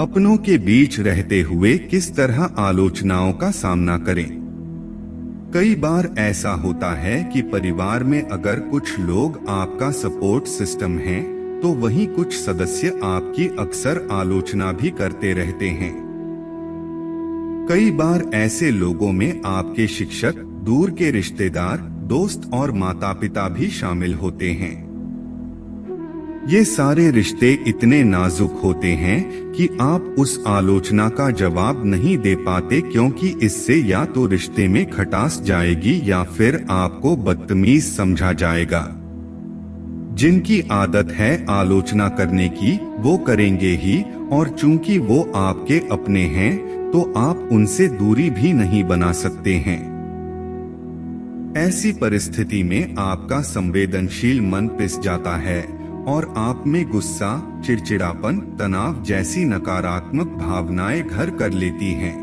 अपनों के बीच रहते हुए किस तरह आलोचनाओं का सामना करें। कई बार ऐसा होता है कि परिवार में अगर कुछ लोग आपका सपोर्ट सिस्टम हैं, तो वहीं कुछ सदस्य आपकी अक्सर आलोचना भी करते रहते हैं। कई बार ऐसे लोगों में आपके शिक्षक, दूर के रिश्तेदार, दोस्त और माता पिता भी शामिल होते हैं। ये सारे रिश्ते इतने नाजुक होते हैं कि आप उस आलोचना का जवाब नहीं दे पाते, क्योंकि इससे या तो रिश्ते में खटास जाएगी या फिर आपको बदतमीज समझा जाएगा। जिनकी आदत है आलोचना करने की, वो करेंगे ही, और चूंकि वो आपके अपने हैं तो आप उनसे दूरी भी नहीं बना सकते हैं। ऐसी परिस्थिति में आपका संवेदनशील मन पिस जाता है और आप में गुस्सा, चिड़चिड़ापन, तनाव जैसी नकारात्मक भावनाएं घर कर लेती हैं।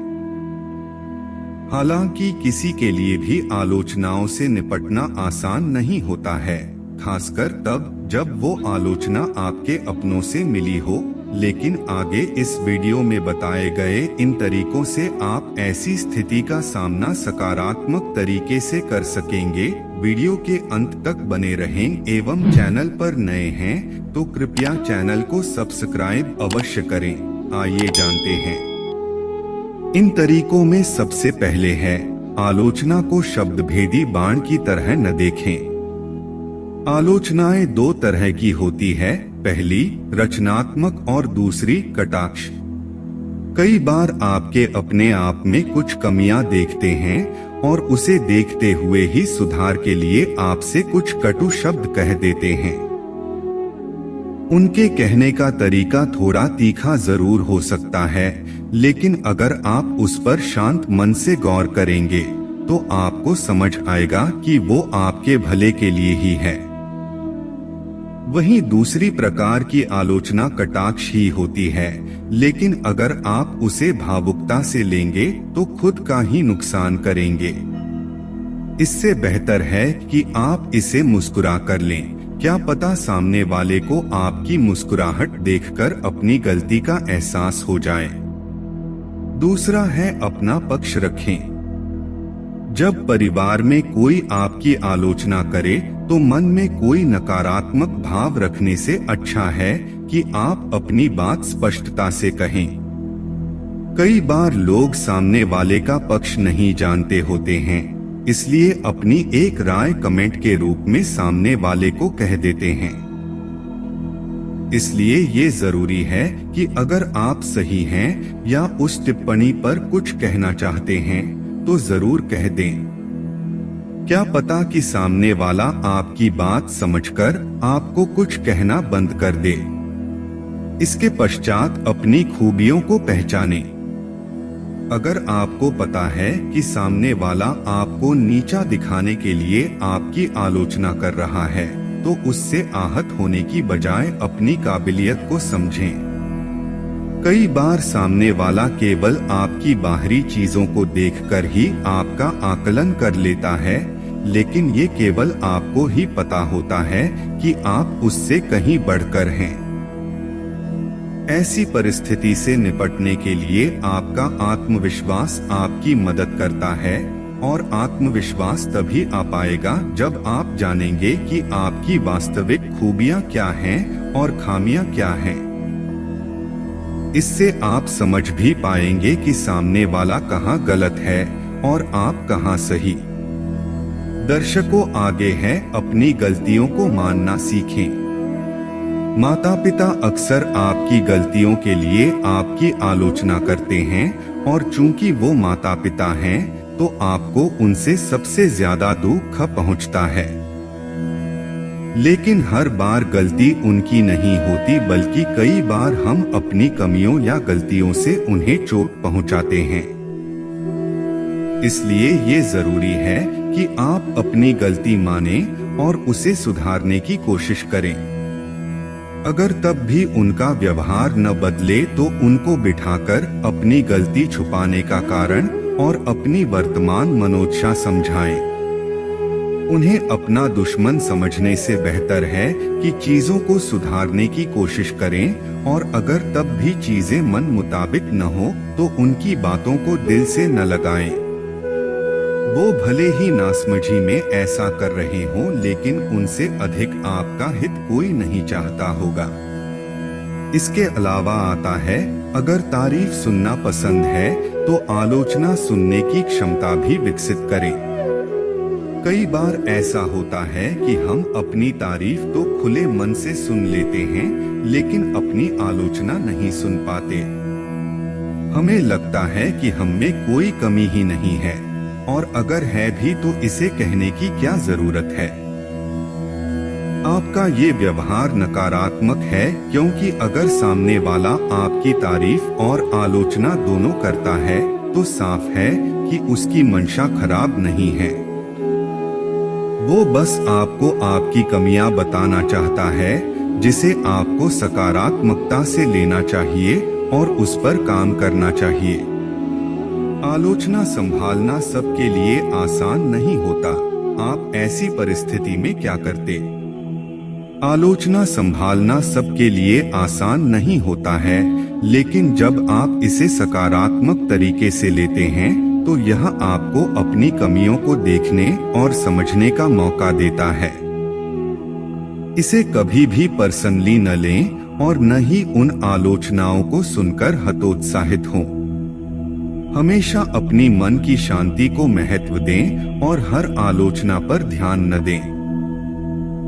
हालांकि किसी के लिए भी आलोचनाओं से निपटना आसान नहीं होता है, खासकर तब जब वो आलोचना आपके अपनों से मिली हो। लेकिन आगे इस वीडियो में बताए गए इन तरीकों से आप ऐसी स्थिति का सामना सकारात्मक तरीके से कर सकेंगे। वीडियो के अंत तक बने रहें एवं चैनल पर नए हैं तो कृपया चैनल को सब्सक्राइब अवश्य करें। आइए जानते हैं। इन तरीकों में सबसे पहले है, आलोचना को शब्दभेदी बाण की तरह न देखें। आलोचनाएं दो तरह की होती है, पहली रचनात्मक और दूसरी कटाक्ष। कई बार आपके अपने आप में कुछ कमियां देखते हैं और उसे देखते हुए ही सुधार के लिए आपसे कुछ कटु शब्द कह देते हैं। उनके कहने का तरीका थोड़ा तीखा जरूर हो सकता है, लेकिन अगर आप उस पर शांत मन से गौर करेंगे तो आपको समझ आएगा कि वो आपके भले के लिए ही है। वहीं दूसरी प्रकार की आलोचना कटाक्ष ही होती है, लेकिन अगर आप उसे भावुकता से लेंगे तो खुद का ही नुकसान करेंगे। इससे बेहतर है कि आप इसे मुस्कुरा कर लें। क्या पता सामने वाले को आपकी मुस्कुराहट देखकर अपनी गलती का एहसास हो जाए। दूसरा है अपना पक्ष रखें। जब परिवार में कोई आपकी आलोचना करे तो मन में कोई नकारात्मक भाव रखने से अच्छा है कि आप अपनी बात स्पष्टता से कहें। कई बार लोग सामने वाले का पक्ष नहीं जानते होते हैं, इसलिए अपनी एक राय कमेंट के रूप में सामने वाले को कह देते हैं। इसलिए ये जरूरी है कि अगर आप सही हैं या उस टिप्पणी पर कुछ कहना चाहते हैं तो जरूर कह दें। क्या पता कि सामने वाला आपकी बात समझकर आपको कुछ कहना बंद कर दे। इसके पश्चात अपनी खूबियों को पहचानें। अगर आपको पता है कि सामने वाला आपको नीचा दिखाने के लिए आपकी आलोचना कर रहा है, तो उससे आहत होने की बजाय अपनी काबिलियत को समझें। कई बार सामने वाला केवल आपकी बाहरी चीजों को देखकर ही आपका आकलन कर लेता है, लेकिन ये केवल आपको ही पता होता है कि आप उससे कहीं बढ़कर हैं। ऐसी परिस्थिति से निपटने के लिए आपका आत्मविश्वास आपकी मदद करता है, और आत्मविश्वास तभी आ पाएगा जब आप जानेंगे कि आपकी वास्तविक खूबियां क्या हैं और खामियां क्या हैं। इससे आप समझ भी पाएंगे कि सामने वाला कहाँ गलत है और आप कहाँ सही। दर्शकों, आगे है अपनी गलतियों को मानना सीखें। माता पिता अक्सर आपकी गलतियों के लिए आपकी आलोचना करते हैं, और चूंकि वो माता पिता हैं तो आपको उनसे सबसे ज्यादा दुख पहुंचता है। लेकिन हर बार गलती उनकी नहीं होती, बल्कि कई बार हम अपनी कमियों या गलतियों से उन्हें चोट पहुंचाते हैं। इसलिए ये जरूरी है कि आप अपनी गलती मानें और उसे सुधारने की कोशिश करें। अगर तब भी उनका व्यवहार न बदले तो उनको बिठाकर अपनी गलती छुपाने का कारण और अपनी वर्तमान मनोदशा समझाएं। उन्हें अपना दुश्मन समझने से बेहतर है कि चीजों को सुधारने की कोशिश करें, और अगर तब भी चीजें मन मुताबिक न हो तो उनकी बातों को दिल से न लगाएं। वो भले ही नासमझी में ऐसा कर रहे हों, लेकिन उनसे अधिक आपका हित कोई नहीं चाहता होगा। इसके अलावा आता है, अगर तारीफ सुनना पसंद है तो आलोचना सुनने की क्षमता भी विकसित करें। कई बार ऐसा होता है कि हम अपनी तारीफ तो खुले मन से सुन लेते हैं, लेकिन अपनी आलोचना नहीं सुन पाते। हमें लगता है कि हम में कोई कमी ही नहीं है, और अगर है भी तो इसे कहने की क्या जरूरत है। आपका ये व्यवहार नकारात्मक है, क्योंकि अगर सामने वाला आपकी तारीफ और आलोचना दोनों करता है तो साफ है कि उसकी मंशा खराब नहीं है। वो बस आपको आपकी कमियां बताना चाहता है, जिसे आपको सकारात्मकता से लेना चाहिए और उस पर काम करना चाहिए। आलोचना संभालना सबके लिए आसान नहीं होता। आप ऐसी परिस्थिति में क्या करते? आलोचना संभालना सबके लिए आसान नहीं होता है, लेकिन जब आप इसे सकारात्मक तरीके से लेते हैं तो यह आपको अपनी कमियों को देखने और समझने का मौका देता है। इसे कभी भी पर्सनली न लें और न ही उन आलोचनाओं को सुनकर हतोत्साहित हों। हमेशा अपनी मन की शांति को महत्व दें और हर आलोचना पर ध्यान न दें।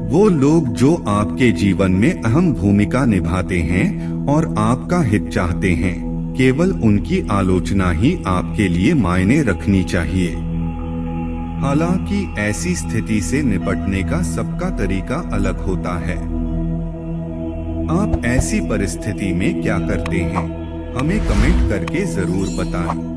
वो लोग जो आपके जीवन में अहम भूमिका निभाते हैं और आपका हित चाहते हैं, केवल उनकी आलोचना ही आपके लिए मायने रखनी चाहिए। हालांकि ऐसी स्थिति से निपटने का सबका तरीका अलग होता है। आप ऐसी परिस्थिति में क्या करते हैं? हमें कमेंट करके जरूर बताएं।